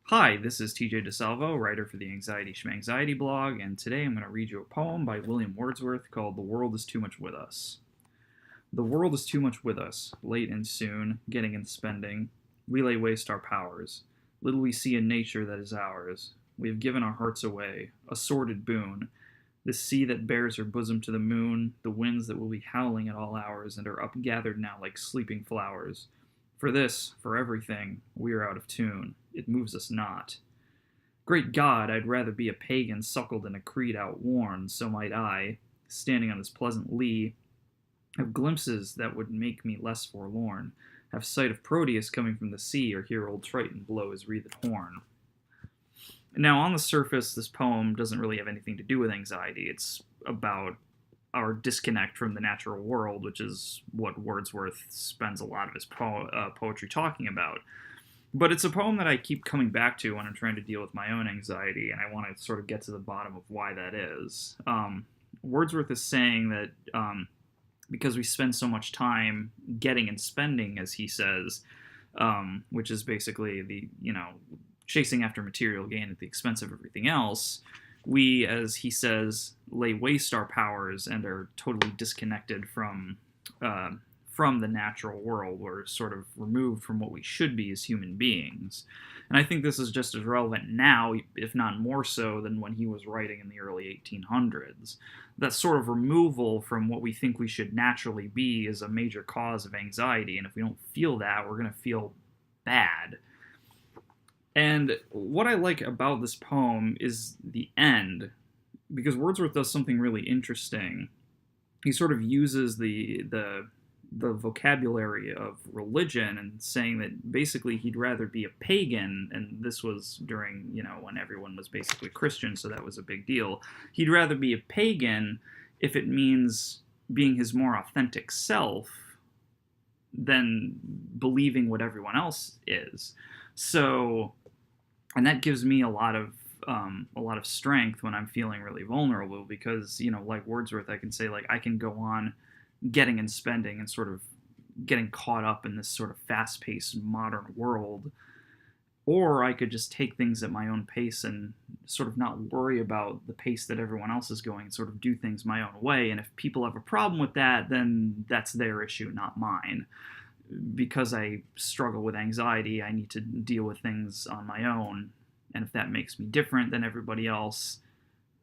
Hi, this is TJ DeSalvo, writer for the Anxiety-Schmanxiety Blog, and today I'm going to read you a poem by William Wordsworth called The World is Too Much With Us. The world is too much with us, late and soon, getting and spending. We lay waste our powers. Little we see in nature that is ours. We have given our hearts away, a sordid boon. The sea that bears her bosom to the moon, the winds that will be howling at all hours and are upgathered now like sleeping flowers. For this, for everything, we are out of tune. It moves us not. Great God, I'd rather be a pagan suckled in a creed outworn, so might I, standing on this pleasant lea, have glimpses that would make me less forlorn, have sight of Proteus coming from the sea, or hear old Triton blow his wreathed horn. Now, on the surface, this poem doesn't really have anything to do with anxiety. It's about our disconnect from the natural world, which is what Wordsworth spends a lot of his poetry talking about. But it's a poem that I keep coming back to when I'm trying to deal with my own anxiety, and I want to sort of get to the bottom of why that is. Wordsworth is saying that because we spend so much time getting and spending, as he says, which is basically chasing after material gain at the expense of everything else, we, as he says, lay waste our powers and are totally disconnected from the natural world. We're sort of removed from what we should be as human beings. And I think this is just as relevant now, if not more so, than when he was writing in the early 1800s. That sort of removal from what we think we should naturally be is a major cause of anxiety, and if we don't feel that, we're going to feel bad. And what I like about this poem is the end, because Wordsworth does something really interesting. He sort of uses the vocabulary of religion and saying that basically he'd rather be a pagan, and this was during, when everyone was basically Christian, so that was a big deal. He'd rather be a pagan if it means being his more authentic self than believing what everyone else is. So, and that gives me a lot of strength when I'm feeling really vulnerable, because, like Wordsworth, I can say, I can go on getting and spending and sort of getting caught up in this sort of fast-paced modern world, or I could just take things at my own pace and sort of not worry about the pace that everyone else is going and sort of do things my own way. And if people have a problem with that, then that's their issue, not mine. Because I struggle with anxiety, I need to deal with things on my own, and if that makes me different than everybody else,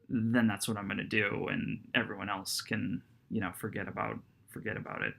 then that's what I'm going to do, and everyone else can, forget about it.